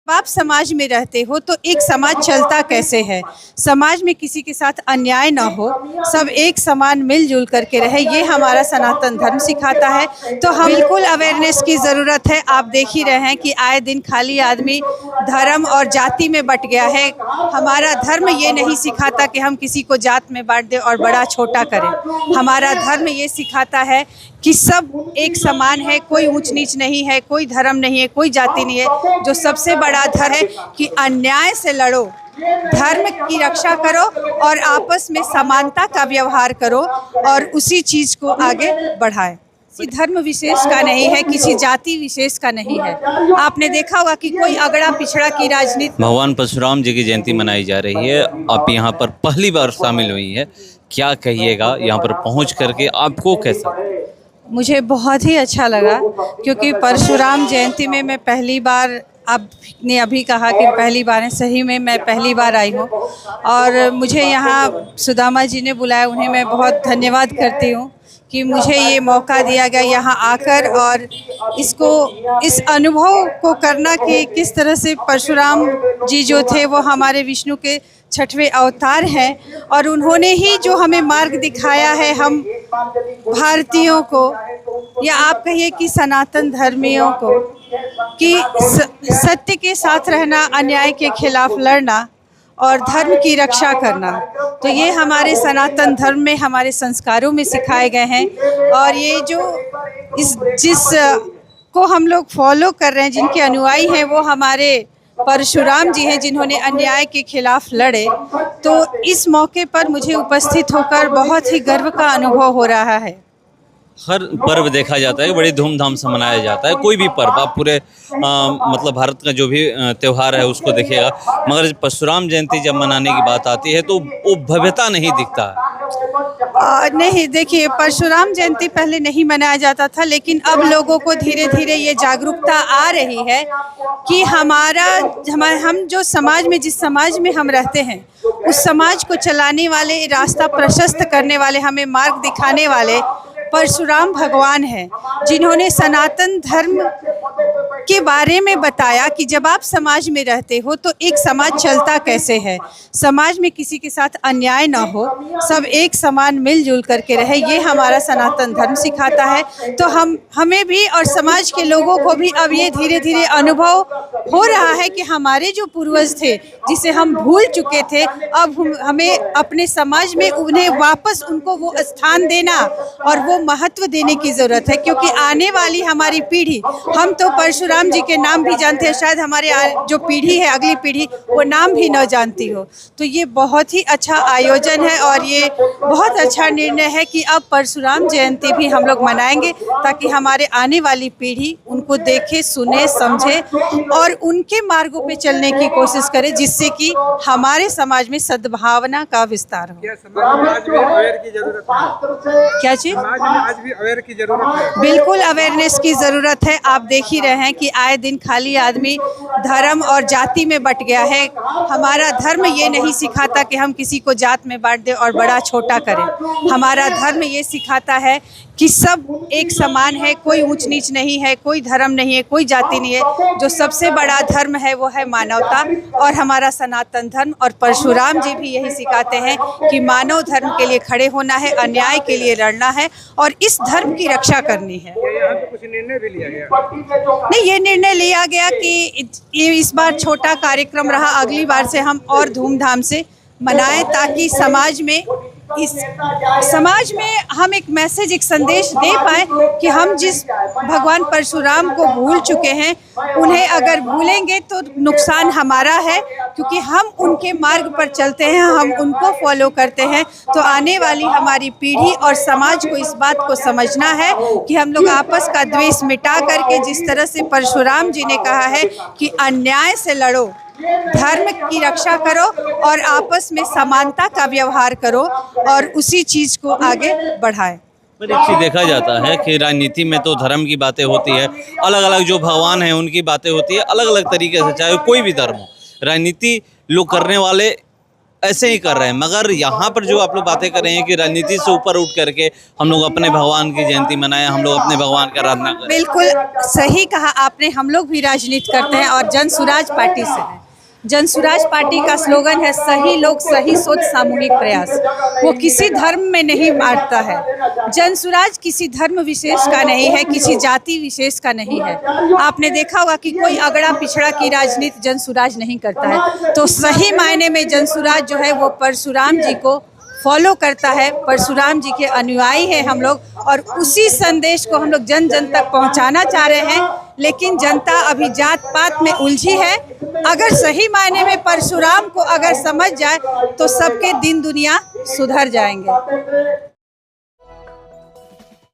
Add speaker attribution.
Speaker 1: आप समाज में रहते हो तो एक समाज चलता कैसे है। समाज में किसी के साथ अन्याय ना हो, सब एक समान मिलजुल करके रहे, ये हमारा सनातन धर्म सिखाता है। तो हम बिल्कुल अवेयरनेस की ज़रूरत है। आप देख ही रहे हैं कि आए दिन खाली आदमी धर्म और जाति में बट गया है। हमारा धर्म ये नहीं सिखाता कि हम किसी को जात में बांट दें और बड़ा छोटा करें। हमारा धर्म ये सिखाता है कि सब एक समान है, कोई ऊंच नीच नहीं है, कोई धर्म नहीं है, कोई जाति नहीं है। जो सबसे बड़ा धर्म है कि अन्याय से लड़ो, धर्म की रक्षा करो और आपस में समानता का व्यवहार करो और उसी चीज़ को आगे बढ़ाएं। किसी धर्म विशेष का नहीं है, किसी जाति विशेष का नहीं है। आपने देखा होगा कि कोई अगड़ा पिछड़ा की राजनीति।
Speaker 2: भगवान परशुराम जी की जयंती मनाई जा रही है। आप यहाँ पर पहली बार शामिल हुई है, क्या कहिएगा यहाँ पर पहुँच करके आपको कैसा?
Speaker 1: मुझे बहुत ही अच्छा लगा क्योंकि परशुराम जयंती में मैं पहली बार, आपने अभी कहा कि पहली बार है, सही में मैं पहली बार आई हूँ और मुझे यहाँ सुदामा जी ने बुलाया, उन्हें मैं बहुत धन्यवाद करती हूँ कि मुझे ये मौका दिया गया यहाँ आकर और इस अनुभव को करना कि किस तरह से परशुराम जी जो थे वो हमारे विष्णु के 6वें अवतार हैं और उन्होंने ही जो हमें मार्ग दिखाया है हम भारतीयों को, या आप कहिए कि सनातन धर्मियों को, कि सत्य के साथ रहना, अन्याय के खिलाफ लड़ना और धर्म की रक्षा करना। तो ये हमारे सनातन धर्म में, हमारे संस्कारों में सिखाए गए हैं और ये जो जिस को हम लोग फॉलो कर रहे हैं, जिनके अनुयायी हैं, वो हमारे परशुराम जी हैं जिन्होंने अन्याय के खिलाफ लड़े। तो इस मौके पर मुझे उपस्थित होकर बहुत ही गर्व का अनुभव हो रहा है।
Speaker 2: हर पर्व देखा जाता है बड़ी धूमधाम से मनाया जाता है, कोई भी पर्व आप पूरे मतलब भारत का जो भी त्यौहार है उसको देखिएगा, मगर परशुराम जयंती जब मनाने की बात आती है तो वो भव्यता नहीं दिखता है।
Speaker 1: नहीं, देखिए, परशुराम जयंती पहले नहीं मनाया जाता था, लेकिन अब लोगों को धीरे धीरे ये जागरूकता आ रही है कि हम जो समाज में, जिस समाज में हम रहते हैं, उस समाज को चलाने वाले, रास्ता प्रशस्त करने वाले, हमें मार्ग दिखाने वाले परशुराम भगवान हैं, जिन्होंने सनातन धर्म के बारे में बताया कि जब आप समाज में रहते हो तो एक समाज चलता कैसे है। समाज में किसी के साथ अन्याय ना हो, सब एक समान मिलजुल करके रहे, ये हमारा सनातन धर्म सिखाता है। तो हमें भी और समाज के लोगों को भी अब ये धीरे धीरे अनुभव हो रहा है कि हमारे जो पूर्वज थे, जिसे हम भूल चुके थे, अब हमें अपने समाज में उन्हें वापस उनको वो स्थान देना और वो महत्व देने की ज़रूरत है। क्योंकि आने वाली हमारी पीढ़ी, हम तो परशुराम जी के नाम भी जानते हैं, शायद हमारे जो पीढ़ी है, अगली पीढ़ी, वो नाम भी न जानती हो। तो ये बहुत ही अच्छा आयोजन है और ये बहुत अच्छा निर्णय है कि अब परशुराम जयंती भी हम लोग मनाएंगे ताकि हमारे आने वाली पीढ़ी उनको देखे, सुने, समझे और उनके मार्गों पे चलने की कोशिश करे, जिससे कि हमारे समाज में सद्भावना का विस्तार हो।
Speaker 3: क्या समाज में आज भी अवेयर की जरूरत है?
Speaker 1: क्या चीज़?
Speaker 3: समाज में आज भी अवेयर की जरूरत है।
Speaker 1: बिल्कुल अवेयरनेस की ज़रूरत है। आप देख ही रहे हैं कि आए दिन खाली आदमी धर्म और जाति में बट गया है। हमारा धर्म ये नहीं सिखाता कि हम किसी को जात में बांट दें और बड़ा छोटा करें। हमारा धर्म ये सिखाता है कि सब एक समान है, कोई ऊंच नीच नहीं है, कोई धर्म नहीं है, कोई जाति नहीं है। जो सबसे बड़ा धर्म है वो है मानवता और हमारा सनातन धर्म, और परशुराम जी भी यही सिखाते हैं कि मानव धर्म के लिए खड़े होना है, अन्याय के लिए लड़ना है और इस धर्म की रक्षा करनी है।
Speaker 3: यहाँ पे कुछ निर्णय भी लिया गया?
Speaker 1: नहीं, ये निर्णय लिया गया कि ये इस बार छोटा कार्यक्रम रहा, अगली बार से हम और धूमधाम से मनाएं ताकि समाज में हम एक मैसेज, एक संदेश दे पाए कि हम जिस भगवान परशुराम को भूल चुके हैं, उन्हें अगर भूलेंगे तो नुकसान हमारा है, क्योंकि हम उनके मार्ग पर चलते हैं, हम उनको फॉलो करते हैं। तो आने वाली हमारी पीढ़ी और समाज को इस बात को समझना है कि हम लोग आपस का द्वेष मिटा करके, जिस तरह से परशुराम जी ने कहा है कि अन्याय से लड़ो, धर्म की रक्षा करो और आपस में समानता का व्यवहार करो और उसी चीज़ को आगे बढ़ाएं।
Speaker 2: पर एक चीज़ देखा जाता है कि राजनीति में तो धर्म की बातें होती है, अलग अलग जो भगवान हैं उनकी बातें होती है, अलग अलग तरीके से, चाहे कोई भी धर्म हो। राजनीति लोग करने वाले ऐसे ही कर रहे हैं। मगर यहाँ पर जो आप लोग बातें कर रहे हैं कि राजनीति से ऊपर उठ करके हम लोग अपने भगवान की जयंती मनाएं, हम लोग अपने भगवान की आराधना करें।
Speaker 1: बिल्कुल सही कहा आपने। हम लोग भी राजनीति करते हैं और जन सुराज पार्टी से हैं। जन सुराज पार्टी का स्लोगन है सही लोग सही सोच सामूहिक प्रयास। वो किसी धर्म में नहीं बांटता है। जन सुराज किसी धर्म विशेष का नहीं है, किसी जाति विशेष का नहीं है। आपने देखा होगा कि कोई अगड़ा पिछड़ा की राजनीति जन सुराज नहीं करता है। तो सही मायने में जन सुराज जो है वो परशुराम जी को फॉलो करता है। परशुराम जी के अनुयायी हैं हम लोग और उसी संदेश को हम लोग जन जन तक पहुंचाना चाह रहे हैं। लेकिन जनता अभी जात पात में उलझी है। अगर सही मायने में परशुराम को अगर समझ जाए तो सबके दिन दुनिया सुधर जाएंगे।